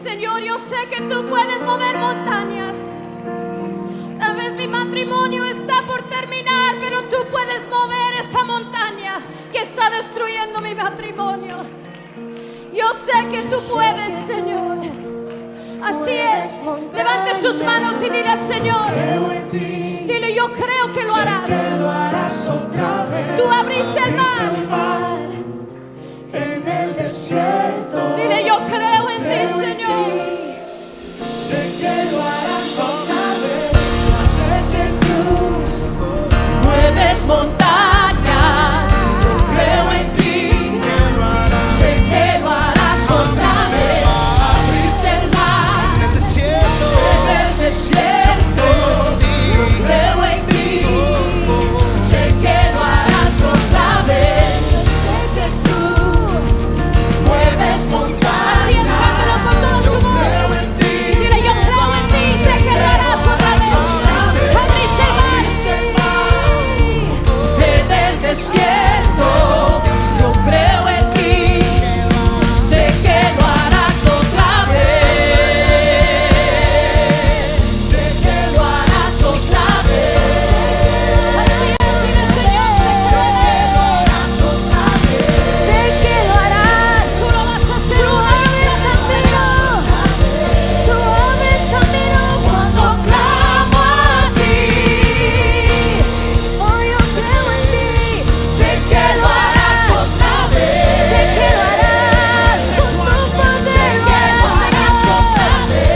Señor, yo sé que tú puedes mover montañas. Tal vez mi matrimonio está por terminar, pero tú puedes mover esa montaña que está destruyendo mi matrimonio. Yo sé que tú puedes, Señor. Así es. Levante sus manos y dile al Señor. Dile, yo creo que lo harás. Tú abriste el mar en el desierto. Dile, yo creo en ti, Señor. Sé que lo harás otra vez. Sé que tú Mueves montañas. yo creo en ti. Sé que lo harás otra vez. Abriste el mar En el desierto. en el desierto. Yo creo en ti. Sé que lo harás otra vez. Sé que tú mueves montañas. Así es, cántalo con toda su voz. Dile, yo creo en ti. Sé que lo harás otra vez. Abriste el mar en el desierto. Yo creo en ti. Sé que lo harás otra vez. Sé que lo harás otra vez. Así es, dile, Señor, sé que lo harás otra vez. Sé que lo harás. Tú lo vas a hacer. Tú abres camino. Tú abres camino cuando clamo a ti. Oh, yo creo en ti. Sé que lo harás otra vez. Sé que lo harás con tu poder. Sé que lo harás otra vez.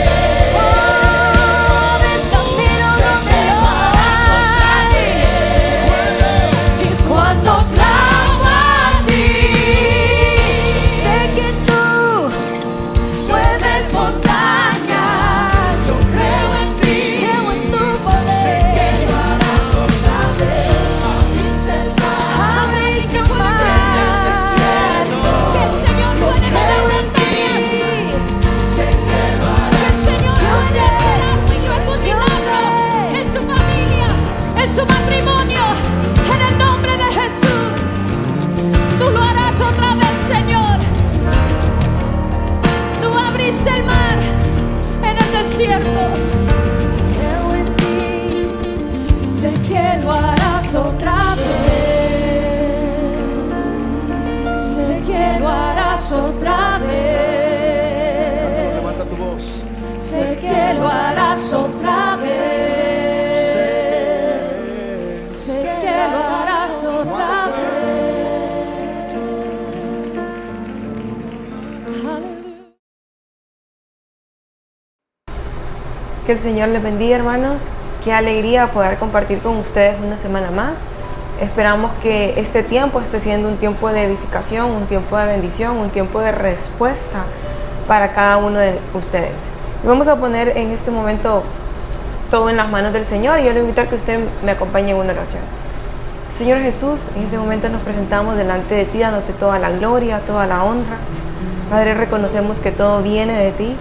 Oh, abres camino donde no hay. Y cuando clamo a ti, sé que tú mueves montañas. Yo creo en ti. Creo en tu poder. Sé que lo harás otra vez. Abriste el mar. Abriste el mar. Que el Señor puede mover montañas. Sé que lo harás. Que el Señor puede hacer algún milagro en su familia, en su matrimonio. En el nombre de Jesús. Tú lo harás otra vez, Señor. Tú abriste el mar en el desierto. Creo en ti. Sé que lo harás otra vez. Sé que lo harás otra vez. Levanta tu voz. Sé que lo harás otra vez. Sé que lo harás otra vez. Aleluya. Que el Señor les bendiga, hermanos. Qué alegría poder compartir con ustedes una semana más. Esperamos que este tiempo esté siendo un tiempo de edificación, un tiempo de bendición, un tiempo de respuesta para cada uno de ustedes. Y vamos a poner en este momento todo en las manos del Señor y yo le invito a que usted me acompañe en una oración. Señor Jesús, en este momento nos presentamos delante de ti, dándote toda la gloria, toda la honra. Padre, reconocemos que todo viene de ti,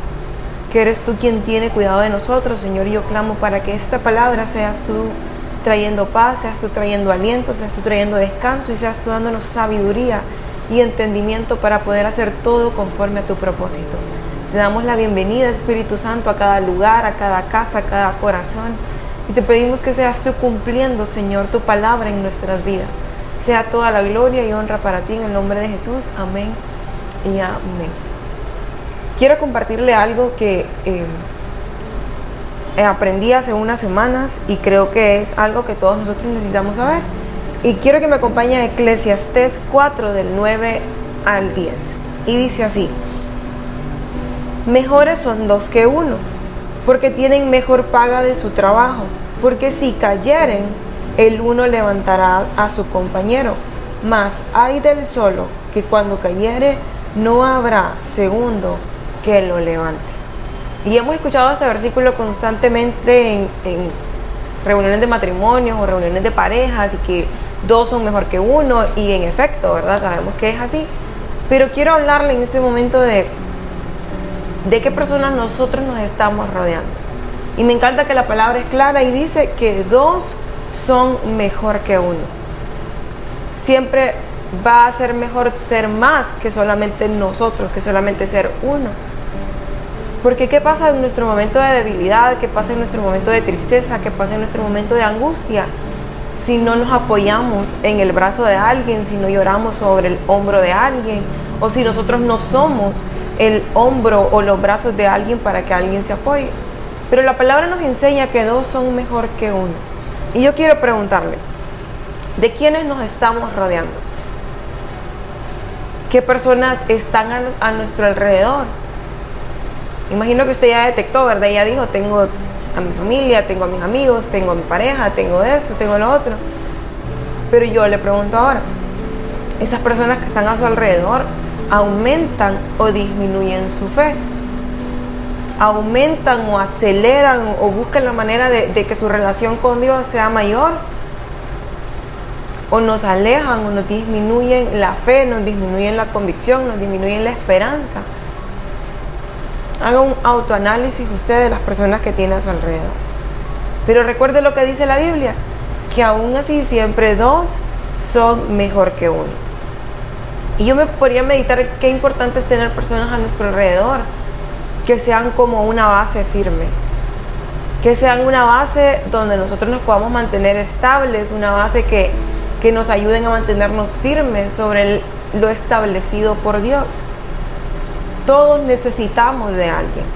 que eres tú quien tiene cuidado de nosotros, Señor, y yo clamo para que esta palabra seas tú trayendo paz, seas tú trayendo aliento, seas tú trayendo descanso y seas tú dándonos sabiduría y entendimiento para poder hacer todo conforme a tu propósito. Te damos la bienvenida, Espíritu Santo, a cada lugar, a cada casa, a cada corazón, y te pedimos que seas tú cumpliendo, Señor, tu palabra en nuestras vidas. Sea toda la gloria y honra para ti en el nombre de Jesús. Amén y amén. Quiero compartirle algo que aprendí hace unas semanas y creo que es algo que todos nosotros necesitamos saber. Y quiero que me acompañe a Eclesiastés 4 del 9 al 10. Y dice así: mejores son dos que uno, porque tienen mejor paga de su trabajo, porque si cayeren, el uno levantará a su compañero, mas ay del solo, que cuando cayere, no habrá segundo que lo levante. Y hemos escuchado este versículo constantemente en reuniones de matrimonios o reuniones de parejas, y que dos son mejor que uno, y en efecto, ¿verdad? Sabemos que es así. Pero quiero hablarle en este momento de qué personas nosotros nos estamos rodeando. Y me encanta que la palabra es clara y dice que dos son mejor que uno. Siempre va a ser mejor ser más que solamente nosotros, que solamente ser uno. Porque ¿qué pasa en nuestro momento de debilidad? ¿Qué pasa en nuestro momento de tristeza? ¿Qué pasa en nuestro momento de angustia? Si no nos apoyamos en el brazo de alguien, si no lloramos sobre el hombro de alguien, o si nosotros no somos el hombro o los brazos de alguien para que alguien se apoye. Pero la palabra nos enseña que dos son mejor que uno. Y yo quiero preguntarle, ¿de quiénes nos estamos rodeando? ¿Qué personas están a nuestro alrededor? Imagino que usted ya detectó, ¿verdad? Ya dijo, tengo a mi familia, tengo a mis amigos, tengo a mi pareja, tengo esto, tengo lo otro. Pero yo le pregunto ahora, ¿esas personas que están a su alrededor aumentan o disminuyen su fe? ¿Aumentan o aceleran o buscan la manera de que su relación con Dios sea mayor? ¿O nos alejan o nos disminuyen la fe, nos disminuyen la convicción, nos disminuyen la esperanza? Haga un autoanálisis usted de las personas que tiene a su alrededor. Pero recuerde lo que dice la Biblia, que aún así siempre dos son mejor que uno. Y yo me podría meditar qué importante es tener personas a nuestro alrededor que sean como una base firme, que sean una base donde nosotros nos podamos mantener estables, una base que nos ayuden a mantenernos firmes sobre lo establecido por Dios. Todos necesitamos de alguien.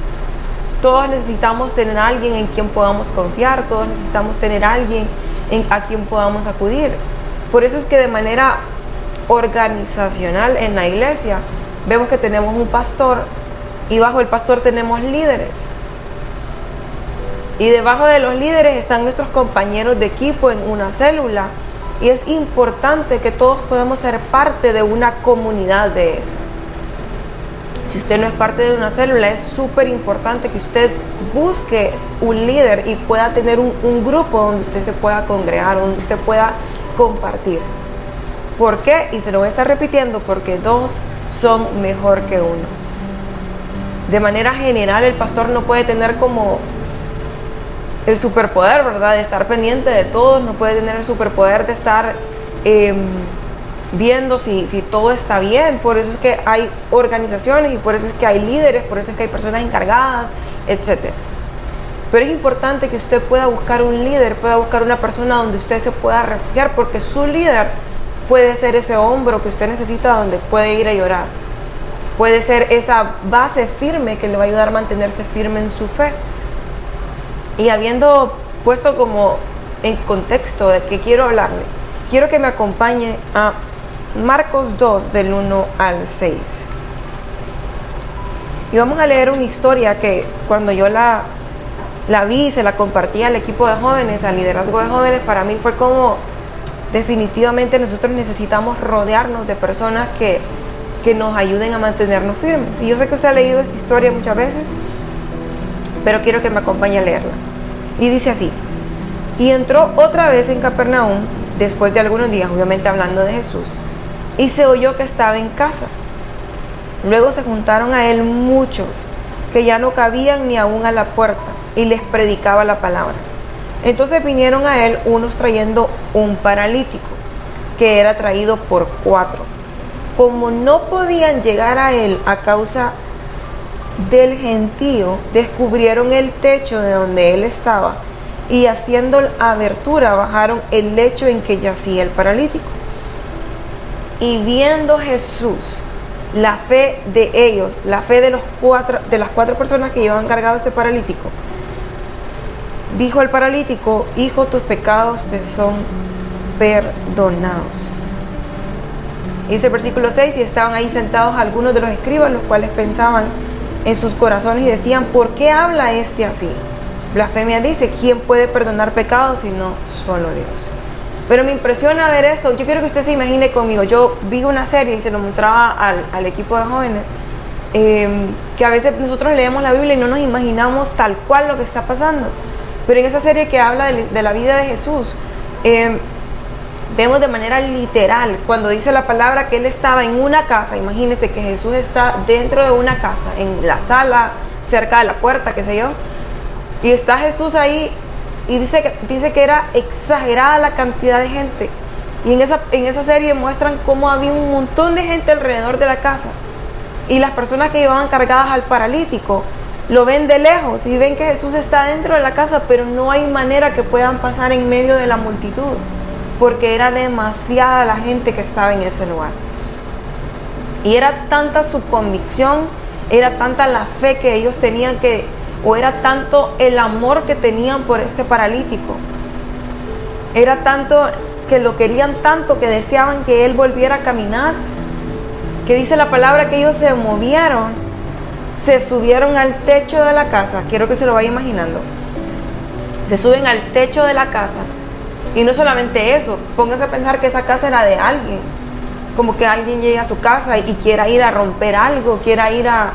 Todos necesitamos tener a alguien en quien podamos confiar. Todos necesitamos tener a alguien a quien podamos acudir. Por eso es que de manera organizacional en la iglesia vemos que tenemos un pastor y bajo el pastor tenemos líderes. Y debajo de los líderes están nuestros compañeros de equipo en una célula. Y es importante que todos podamos ser parte de una comunidad de esas. Si usted no es parte de una célula, es súper importante que usted busque un líder y pueda tener un grupo donde usted se pueda congregar, donde usted pueda compartir. ¿Por qué? Y se lo voy a estar repitiendo, porque dos son mejor que uno. De manera general, el pastor no puede tener como el superpoder, ¿verdad? De estar pendiente de todos, no puede tener el superpoder de estar viendo si todo está bien. Por eso es que hay organizaciones y por eso es que hay líderes, por eso es que hay personas encargadas, etc. Pero es importante que usted pueda buscar un líder, pueda buscar una persona donde usted se pueda refugiar, porque su líder puede ser ese hombro que usted necesita donde puede ir a llorar. Puede ser esa base firme que le va a ayudar a mantenerse firme en su fe. Y habiendo puesto como en contexto de qué quiero hablarle, quiero que me acompañe a Marcos 2 del 1 al 6. Y vamos a leer una historia que cuando yo la vi, se la compartí al equipo de jóvenes, al liderazgo de jóvenes, para mí fue como definitivamente nosotros necesitamos rodearnos de personas que nos ayuden a mantenernos firmes. Y yo sé que usted ha leído esta historia muchas veces, pero quiero que me acompañe a leerla. Y dice así: y entró otra vez en Capernaum después de algunos días, obviamente hablando de Jesús, y se oyó que estaba en casa. Luego se juntaron a él muchos que ya no cabían ni aún a la puerta, y les predicaba la palabra. Entonces vinieron a él unos trayendo un paralítico que era traído por 4. Como no podían llegar a él a causa del gentío, descubrieron el techo de donde él estaba y haciendo abertura bajaron el lecho en que yacía el paralítico. Y viendo Jesús la fe de ellos, la fe de las 4 personas que llevaban cargado este paralítico, dijo al paralítico: hijo, tus pecados te son perdonados. Dice el versículo 6: y estaban ahí sentados algunos de los escribas, los cuales pensaban en sus corazones y decían: ¿por qué habla este así? Blasfemia dice. ¿Quién puede perdonar pecados sino solo Dios? Pero me impresiona ver esto. Yo quiero que usted se imagine conmigo. Yo vi una serie y se lo mostraba al equipo de jóvenes, que a veces nosotros leemos la Biblia y no nos imaginamos tal cual lo que está pasando. Pero en esa serie que habla de la vida de Jesús, vemos de manera literal cuando dice la palabra que él estaba en una casa. Imagínense que Jesús está dentro de una casa, en la sala, cerca de la puerta, qué sé yo, y está Jesús ahí, y dice que era exagerada la cantidad de gente. Y en esa serie muestran cómo había un montón de gente alrededor de la casa, y las personas que llevaban cargadas al paralítico lo ven de lejos y ven que Jesús está dentro de la casa, pero no hay manera que puedan pasar en medio de la multitud, porque era demasiada la gente que estaba en ese lugar. Y era tanta su convicción, era tanta la fe que ellos tenían o era tanto el amor que tenían por este paralítico. Era tanto que lo querían tanto, que deseaban que él volviera a caminar, que dice la palabra que ellos se movieron, se subieron al techo de la casa. Quiero que se lo vaya imaginando. Se suben al techo de la casa. Y no solamente eso, pónganse a pensar que esa casa era de alguien. Como que alguien llegue a su casa y quiera ir a romper algo, quiera ir a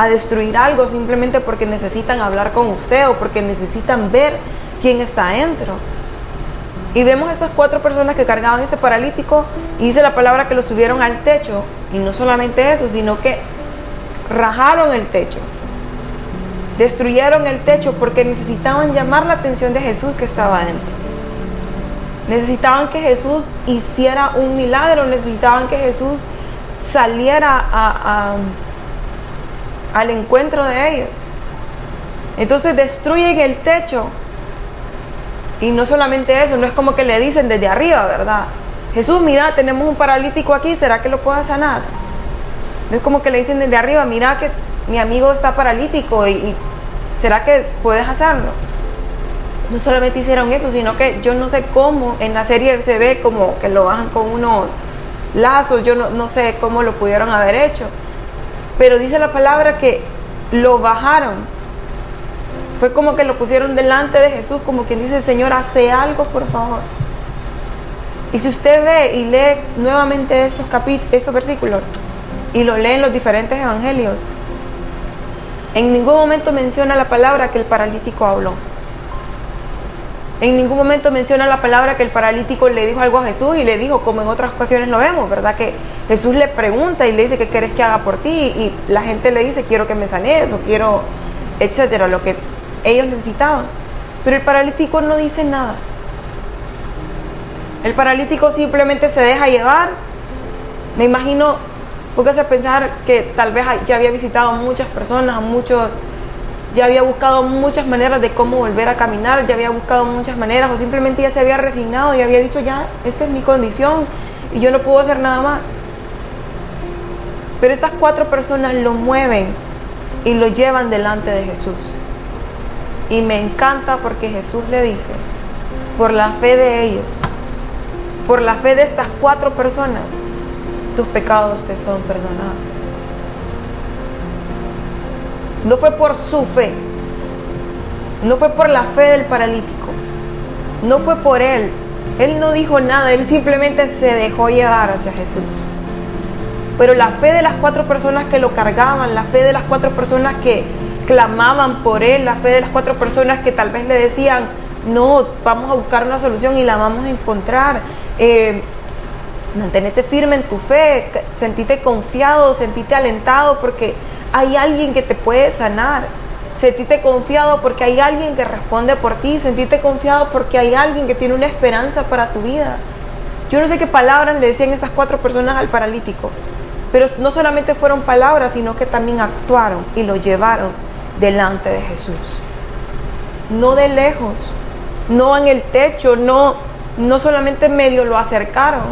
destruir algo, simplemente porque necesitan hablar con usted o porque necesitan ver quién está adentro. Y vemos a estas 4 personas que cargaban este paralítico, y dice la palabra que lo subieron al techo. Y no solamente eso, sino que rajaron el techo, destruyeron el techo, porque necesitaban llamar la atención de Jesús que estaba adentro. Necesitaban que Jesús hiciera un milagro, necesitaban que Jesús saliera al encuentro de ellos. Entonces destruyen el techo. Y no solamente eso, no es como que le dicen desde arriba, ¿verdad? Jesús, mira, tenemos un paralítico aquí, ¿será que lo pueda sanar? No es como que le dicen desde arriba, mira que mi amigo está paralítico y ¿será que puedes hacerlo? No solamente hicieron eso, sino que yo no sé cómo en la serie se ve como que lo bajan con unos lazos, yo no sé cómo lo pudieron haber hecho. Pero dice la palabra que lo bajaron. Fue como que lo pusieron delante de Jesús, como quien dice, Señor, hace algo, por favor. Y si usted ve y lee nuevamente estos versículos y lo lee en los diferentes evangelios, en ningún momento menciona la palabra que el paralítico habló. En ningún momento menciona la palabra que el paralítico le dijo algo a Jesús y le dijo, como en otras ocasiones lo vemos, ¿verdad? Que Jesús le pregunta y le dice, ¿qué quieres que haga por ti? Y la gente le dice, quiero que me sanes o quiero, etcétera, lo que ellos necesitaban. Pero el paralítico no dice nada. El paralítico simplemente se deja llevar. Me imagino, póngase a pensar que tal vez ya había visitado a muchas personas, ya había buscado muchas maneras de cómo volver a caminar, ya había buscado muchas maneras, o simplemente ya se había resignado y había dicho, ya, esta es mi condición y yo no puedo hacer nada más. Pero estas 4 personas lo mueven y lo llevan delante de Jesús. Y me encanta porque Jesús le dice, por la fe de ellos, por la fe de estas 4 personas, tus pecados te son perdonados. No fue por su fe, no fue por la fe del paralítico, no fue por él. Él no dijo nada, él simplemente se dejó llevar hacia Jesús. Pero la fe de las 4 personas que lo cargaban, la fe de las 4 personas que clamaban por él, la fe de las 4 personas que tal vez le decían, no, vamos a buscar una solución y la vamos a encontrar. Manténete firme en tu fe, sentite confiado, sentite alentado porque hay alguien que te puede sanar. Sentite confiado porque hay alguien que responde por ti. Sentite confiado porque hay alguien que tiene una esperanza para tu vida. Yo no sé qué palabras le decían esas 4 personas al paralítico, pero no solamente fueron palabras, sino que también actuaron y lo llevaron delante de Jesús. No de lejos, no en el techo, no solamente medio lo acercaron,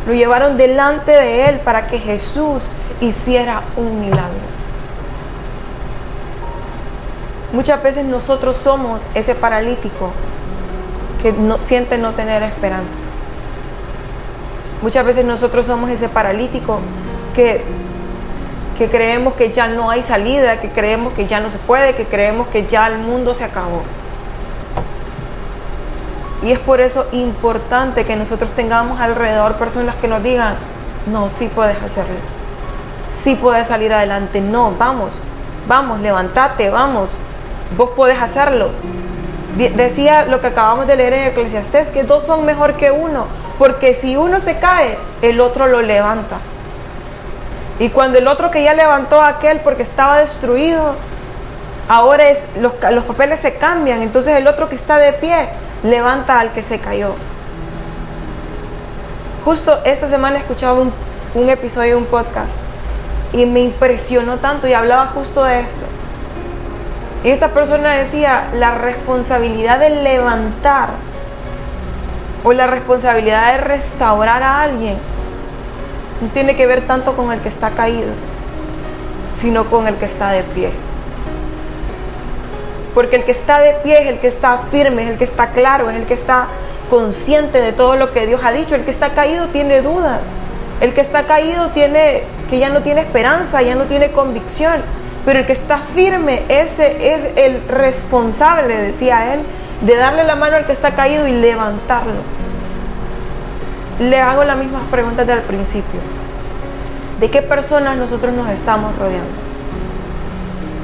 lo llevaron delante de él para que Jesús hiciera un milagro. Muchas veces nosotros somos ese paralítico que siente no tener esperanza. Muchas veces nosotros somos ese paralítico que creemos que ya no hay salida, que creemos que ya no se puede, que creemos que ya el mundo se acabó. Y es por eso importante que nosotros tengamos alrededor personas que nos digan, no, sí puedes hacerlo, sí puedes salir adelante, no, vamos, levántate, vamos, vos podés hacerlo. Decía lo que acabamos de leer en Eclesiastés, que 2 son mejor que 1, porque si uno se cae, el otro lo levanta. Y cuando el otro que ya levantó a aquel porque estaba destruido, ahora los papeles se cambian, entonces el otro que está de pie levanta al que se cayó. Justo esta semana escuchaba un episodio de un podcast y me impresionó tanto y hablaba justo de esto. Y esta persona decía, la responsabilidad de levantar o la responsabilidad de restaurar a alguien no tiene que ver tanto con el que está caído, sino con el que está de pie. Porque el que está de pie es el que está firme, es el que está claro, es el que está consciente de todo lo que Dios ha dicho. El que está caído tiene dudas. El que está caído que ya no tiene esperanza, ya no tiene convicción. Pero el que está firme, ese es el responsable, decía él, de darle la mano al que está caído y levantarlo. Le hago las mismas preguntas del principio. ¿De qué personas nosotros nos estamos rodeando?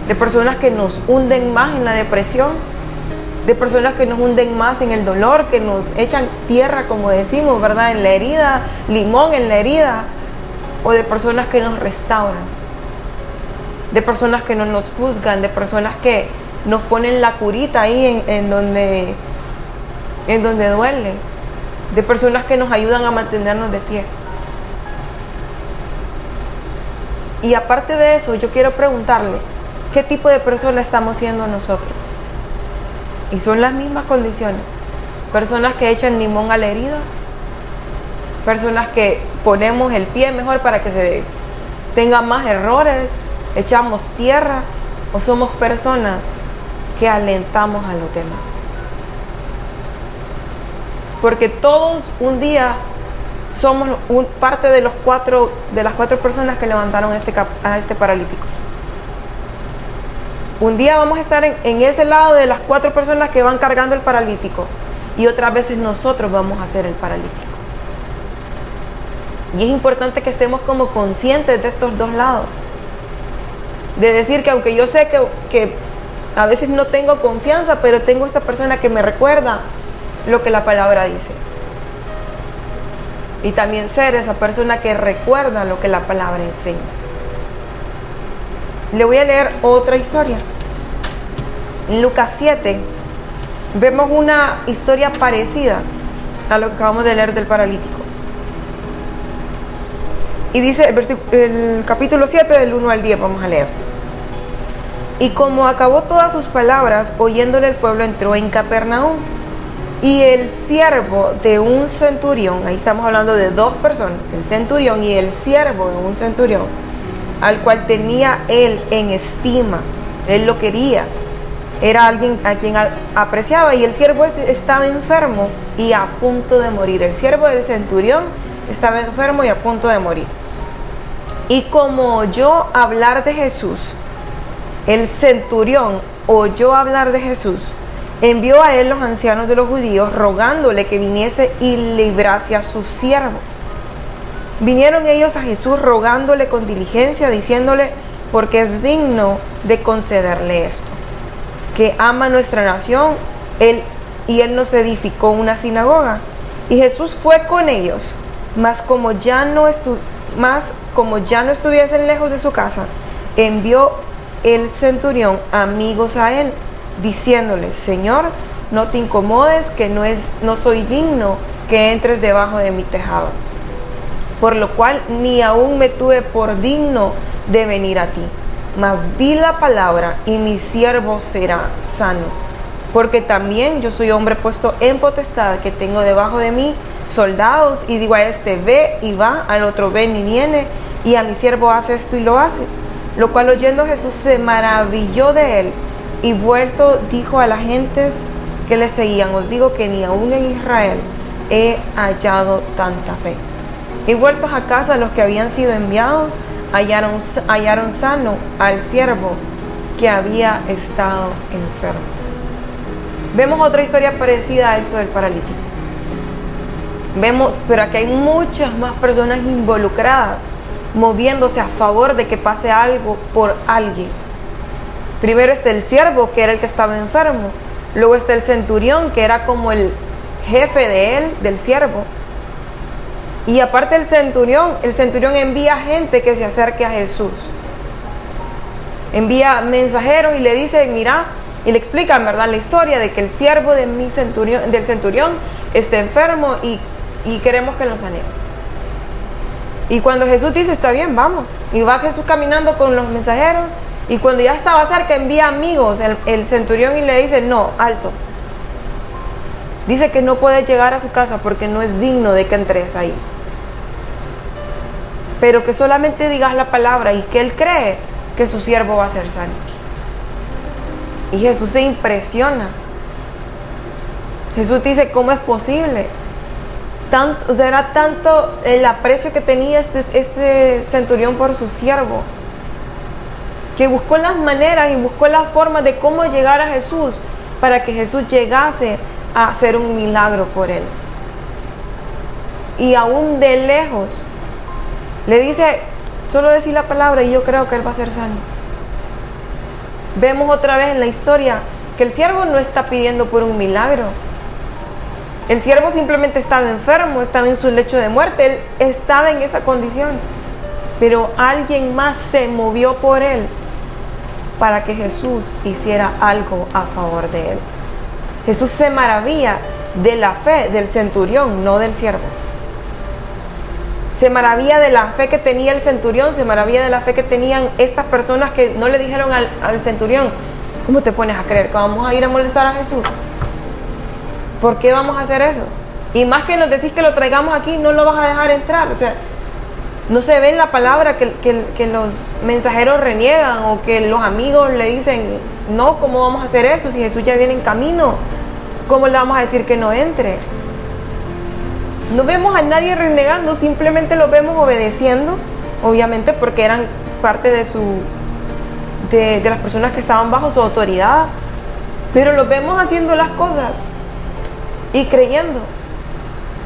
¿De personas que nos hunden más en la depresión? ¿De personas que nos hunden más en el dolor, que nos echan tierra, como decimos, ¿verdad? En la herida, limón en la herida? ¿O de personas que nos restauran? De personas que no nos juzgan, de personas que nos ponen la curita ahí en donde duele, de personas que nos ayudan a mantenernos de pie. Y aparte de eso, yo quiero preguntarle, ¿qué tipo de persona estamos siendo nosotros? Y son las mismas condiciones. Personas que echan limón a la herida, personas que ponemos el pie mejor para que se tenga más errores, echamos tierra, o somos personas que alentamos a los demás. Porque todos un día somos parte de las cuatro personas que levantaron a este paralítico. Un día vamos a estar en ese lado de las 4 personas que van cargando el paralítico, y otras veces nosotros vamos a ser el paralítico. Y es importante que estemos como conscientes de estos dos lados. De decir que aunque yo sé que a veces no tengo confianza, pero tengo esta persona que me recuerda lo que la palabra dice. Y también ser esa persona que recuerda lo que la palabra enseña. Le voy a leer otra historia. En Lucas 7 vemos una historia parecida a lo que acabamos de leer del paralítico. Y dice el capítulo 7 del 1 al 10, vamos a leer. Y como acabó todas sus palabras, oyéndole el pueblo, entró en Capernaum. Y el siervo de un centurión, ahí estamos hablando de 2 personas, el centurión y el siervo de un centurión, al cual tenía él en estima, él lo quería, era alguien a quien apreciaba, y el siervo estaba enfermo y a punto de morir. El siervo del centurión estaba enfermo y a punto de morir. Y como oyó hablar de Jesús, el centurión oyó hablar de Jesús, envió a él los ancianos de los judíos, rogándole que viniese y librase a su siervo. Vinieron ellos a Jesús rogándole con diligencia, diciéndole, porque es digno de concederle esto, que ama nuestra nación, él nos edificó una sinagoga. Y Jesús fue con ellos, mas como ya no estuviesen lejos de su casa, envió el centurión amigos a él, diciéndole, Señor, no te incomodes, que no soy digno que entres debajo de mi tejado. Por lo cual ni aún me tuve por digno de venir a ti. Mas di la palabra y mi siervo será sano. Porque también yo soy hombre puesto en potestad, que tengo debajo de mí soldados, y digo a este, ve y va, al otro ven y viene, y a mi siervo hace esto y lo hace. Lo cual oyendo Jesús se maravilló de él, y vuelto dijo a las gentes que le seguían, os digo que ni aún en Israel he hallado tanta fe. Y vueltos a casa los que habían sido enviados, hallaron sano al siervo que había estado enfermo. Vemos otra historia parecida a esto del paralítico. Pero aquí hay muchas más personas involucradas, moviéndose a favor de que pase algo por alguien. Primero está el siervo, que era el que estaba enfermo. Luego está el centurión, que era como el jefe de él, del siervo. Y aparte el centurión envía gente que se acerque a Jesús. Envía mensajeros y le dice, mira, y le explican, ¿verdad?, la historia de que el siervo del centurión está enfermo y queremos que lo sanees. Y cuando Jesús dice, está bien, vamos. Y va Jesús caminando con los mensajeros Y cuando ya estaba cerca, envía amigos el centurión y le dice, no, alto. Dice que no puedes llegar a su casa porque no es digno de que entres ahí. Pero que solamente digas la palabra y que él cree que su siervo va a ser sano. Y Jesús se impresiona. Jesús dice, ¿cómo es posible? O sea, era tanto el aprecio que tenía este centurión por su siervo, que buscó las maneras y buscó las formas de cómo llegar a Jesús para que Jesús llegase a hacer un milagro por él. Y aún de lejos le dice, solo decir la palabra y yo creo que él va a ser sano. Vemos otra vez en la historia que el siervo no está pidiendo por un milagro. El siervo simplemente estaba enfermo, estaba en su lecho de muerte, él estaba en esa condición. Pero alguien más se movió por él para que Jesús hiciera algo a favor de él. Jesús se maravilla de la fe del centurión, no del siervo. Se maravilla de la fe que tenía el centurión, se maravilla de la fe que tenían estas personas que no le dijeron al centurión, ¿cómo te pones a creer que vamos a ir a molestar a Jesús? ¿Por qué vamos a hacer eso? Y más que nos decís que lo traigamos aquí, no lo vas a dejar entrar. O sea, no se ve en la palabra que los mensajeros reniegan o que los amigos le dicen, no, ¿cómo vamos a hacer eso? Si Jesús ya viene en camino, ¿cómo le vamos a decir que no entre? No vemos a nadie renegando, simplemente los vemos obedeciendo, obviamente porque eran parte de las personas que estaban bajo su autoridad, pero los vemos haciendo las cosas y creyendo.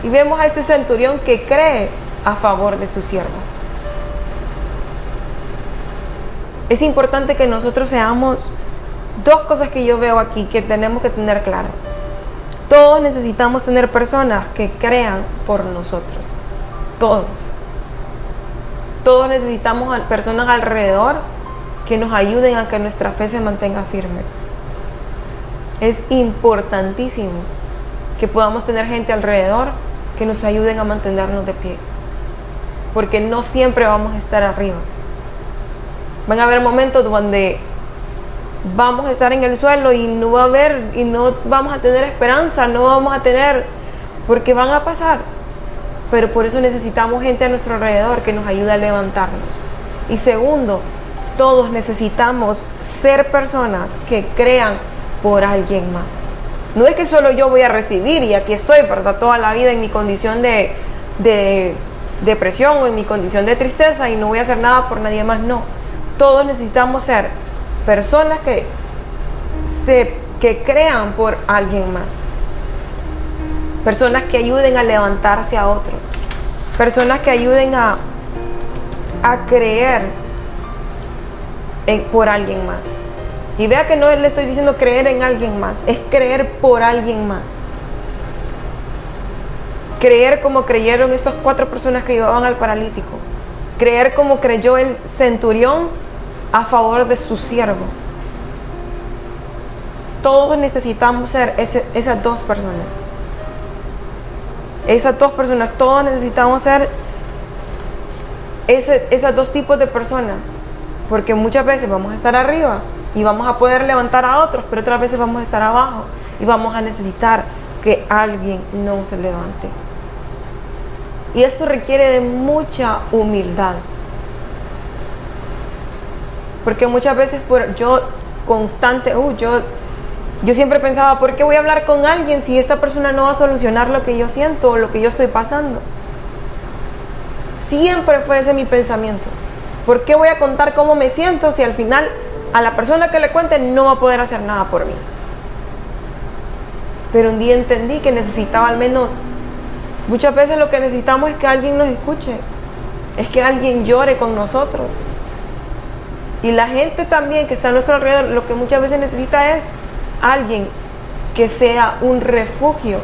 Y vemos a este centurión que cree a favor de su siervo. Es importante que nosotros seamos, dos cosas que yo veo aquí que tenemos que tener claro. Todos necesitamos tener personas que crean por nosotros. Todos. Todos necesitamos personas alrededor que nos ayuden a que nuestra fe se mantenga firme. Es importantísimo que podamos tener gente alrededor que nos ayuden a mantenernos de pie. Porque no siempre vamos a estar arriba. Van a haber momentos donde vamos a estar en el suelo y no va a haber, y no vamos a tener esperanza, no vamos a tener, porque van a pasar. Pero por eso necesitamos gente a nuestro alrededor que nos ayude a levantarnos. Y segundo, todos necesitamos ser personas que crean por alguien más. No es que solo yo voy a recibir y aquí estoy, ¿verdad? Toda la vida en mi condición de depresión o en mi condición de tristeza y no voy a hacer nada por nadie más. No, todos necesitamos ser personas que crean por alguien más. Personas que ayuden a levantarse a otros. Personas que ayuden a creer por alguien más. Y vea que no le estoy diciendo creer en alguien más, es creer por alguien más. Creer como creyeron estas 4 personas que llevaban al paralítico. Creer como creyó el centurión a favor de su siervo. Todos necesitamos ser esas 2 personas. Esas 2 personas, todos necesitamos ser esos 2 tipos de personas. Porque muchas veces vamos a estar arriba y vamos a poder levantar a otros, pero otras veces vamos a estar abajo y vamos a necesitar que alguien nos levante. Y esto requiere de mucha humildad. Porque muchas veces yo siempre pensaba, ¿por qué voy a hablar con alguien si esta persona no va a solucionar lo que yo siento o lo que yo estoy pasando? Siempre fue ese mi pensamiento. ¿Por qué voy a contar cómo me siento si al final a la persona que le cuente no va a poder hacer nada por mí? Pero un día entendí que necesitaba al menos, muchas veces lo que necesitamos es que alguien nos escuche, es que alguien llore con nosotros. Y la gente también que está a nuestro alrededor, lo que muchas veces necesita es alguien que sea un refugio,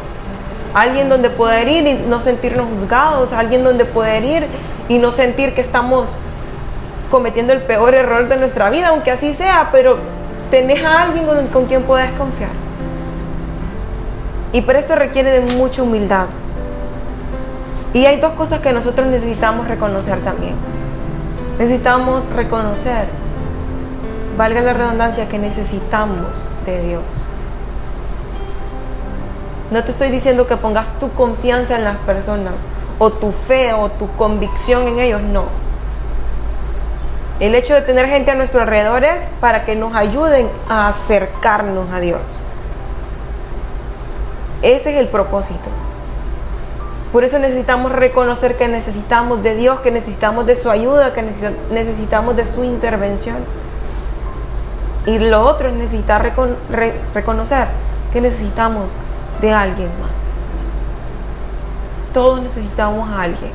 alguien donde poder ir y no sentirnos juzgados, alguien donde poder ir y no sentir que estamos cometiendo el peor error de nuestra vida, aunque así sea, pero tenés a alguien con quien puedes confiar. Y por esto requiere de mucha humildad. Y hay 2 cosas que nosotros necesitamos reconocer también. Necesitamos reconocer valga la redundancia, que necesitamos de Dios. No te estoy diciendo que pongas tu confianza en las personas, o tu fe, o tu convicción en ellos, no. El hecho de tener gente a nuestro alrededor es para que nos ayuden a acercarnos a Dios. Ese es el propósito. Por eso necesitamos reconocer que necesitamos de Dios, que necesitamos de su ayuda, que necesitamos de su intervención. Y lo otro es necesitar reconocer que necesitamos de alguien más. Todos necesitamos a alguien.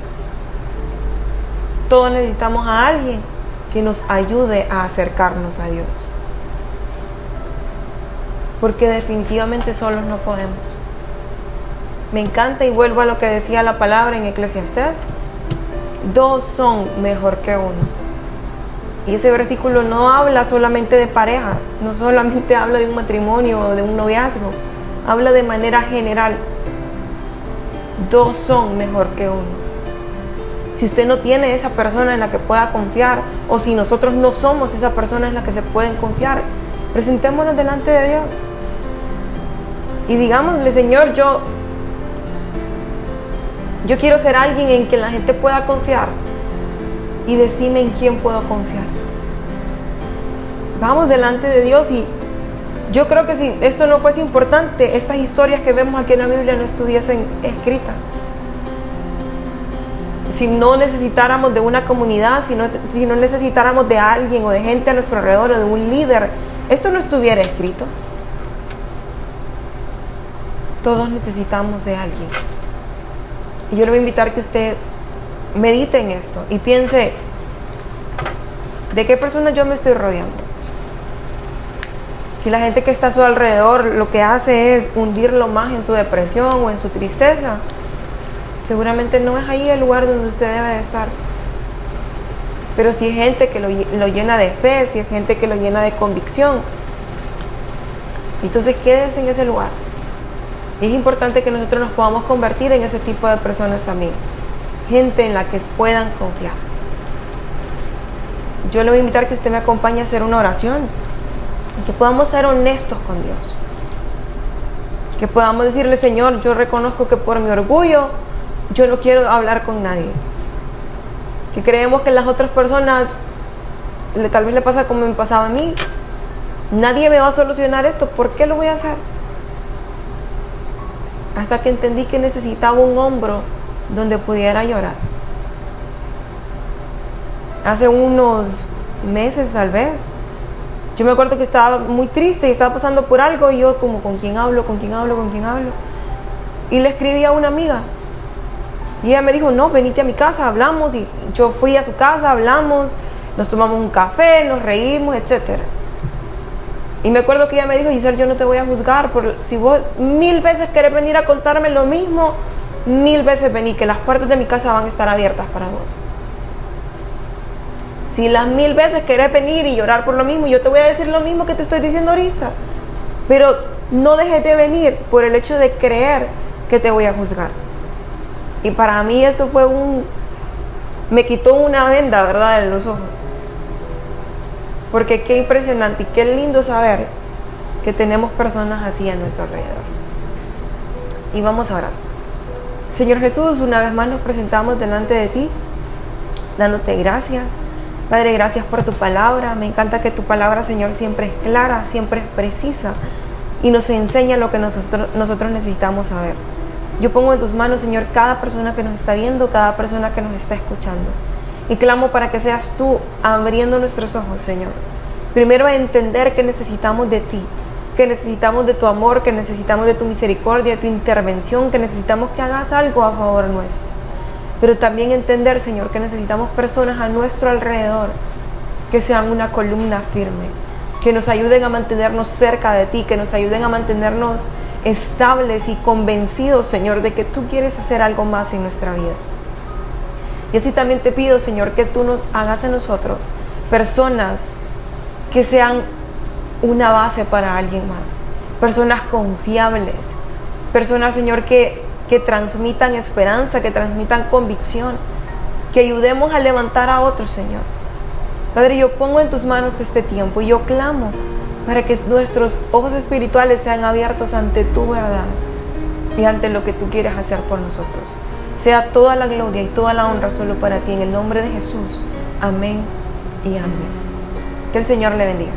Todos necesitamos a alguien que nos ayude a acercarnos a Dios. Porque definitivamente solos no podemos. Me encanta y vuelvo a lo que decía la palabra en Eclesiastés. 2 son mejor que 1. Y ese versículo no habla solamente de parejas, no solamente habla de un matrimonio o de un noviazgo, habla de manera general. 2 son mejor que 1. Si usted no tiene esa persona en la que pueda confiar, o si nosotros no somos esa persona en la que se pueden confiar, presentémonos delante de Dios y digámosle: Señor, yo quiero ser alguien en quien la gente pueda confiar, y decime en quién puedo confiar. Vamos delante de Dios. Y yo creo que si esto no fuese importante, estas historias que vemos aquí en la Biblia no estuviesen escritas. Si no necesitáramos de una comunidad, si no necesitáramos de alguien o de gente a nuestro alrededor o de un líder, esto no estuviera escrito. Todos necesitamos de alguien. Y yo le voy a invitar que usted medite en esto y piense: ¿de qué personas yo me estoy rodeando? Si la gente que está a su alrededor lo que hace es hundirlo más en su depresión o en su tristeza, seguramente no es ahí el lugar donde usted debe de estar. Pero si es gente que lo llena de fe, si es gente que lo llena de convicción, entonces quédese en ese lugar. Y es importante que nosotros nos podamos convertir en ese tipo de personas también. Gente en la que puedan confiar. Yo le voy a invitar que usted me acompañe a hacer una oración. Y que podamos ser honestos con Dios. Que podamos decirle: Señor, yo reconozco que por mi orgullo yo no quiero hablar con nadie. Que creemos que las otras personas tal vez le pasa como me pasaba a mí. Nadie me va a solucionar esto, ¿por qué lo voy a hacer? Hasta que entendí que necesitaba un hombro donde pudiera llorar. Hace unos meses tal vez, yo me acuerdo que estaba muy triste y estaba pasando por algo, y yo como: ¿con quién hablo? ¿Con quién hablo? ¿Con quién hablo? Y le escribí a una amiga. Y ella me dijo: no, venite a mi casa, hablamos. Y yo fui a su casa, hablamos, nos tomamos un café, nos reímos, etc. Y me acuerdo que ella me dijo: Giselle, yo no te voy a juzgar. Si vos 1000 veces querés venir a contarme lo mismo, 1000 veces vení, que las puertas de mi casa van a estar abiertas para vos. Si las 1000 veces querés venir y llorar por lo mismo, yo te voy a decir lo mismo que te estoy diciendo ahorita. Pero no dejes de venir por el hecho de creer que te voy a juzgar. Y para mí eso fue me quitó una venda, ¿verdad?, en los ojos. Porque qué impresionante y qué lindo saber que tenemos personas así a nuestro alrededor. Y vamos a orar. Señor Jesús, una vez más nos presentamos delante de ti, dándote gracias. Padre, gracias por tu palabra. Me encanta que tu palabra, Señor, siempre es clara, siempre es precisa y nos enseña lo que nosotros necesitamos saber. Yo pongo en tus manos, Señor, cada persona que nos está viendo, cada persona que nos está escuchando. Y clamo para que seas tú abriendo nuestros ojos, Señor. Primero a entender que necesitamos de ti, que necesitamos de tu amor, que necesitamos de tu misericordia, de tu intervención, que necesitamos que hagas algo a favor nuestro. Pero también entender, Señor, que necesitamos personas a nuestro alrededor que sean una columna firme, que nos ayuden a mantenernos cerca de ti, que nos ayuden a mantenernos estables y convencidos, Señor, de que tú quieres hacer algo más en nuestra vida. Y así también te pido, Señor, que tú nos hagas en nosotros personas que sean una base para alguien más, personas confiables, personas, Señor, que transmitan esperanza, que transmitan convicción, que ayudemos a levantar a otros, Señor. Padre, yo pongo en tus manos este tiempo y yo clamo para que nuestros ojos espirituales sean abiertos ante tu verdad y ante lo que tú quieres hacer por nosotros. Sea toda la gloria y toda la honra solo para ti, en el nombre de Jesús. Amén y amén. Que el Señor le bendiga.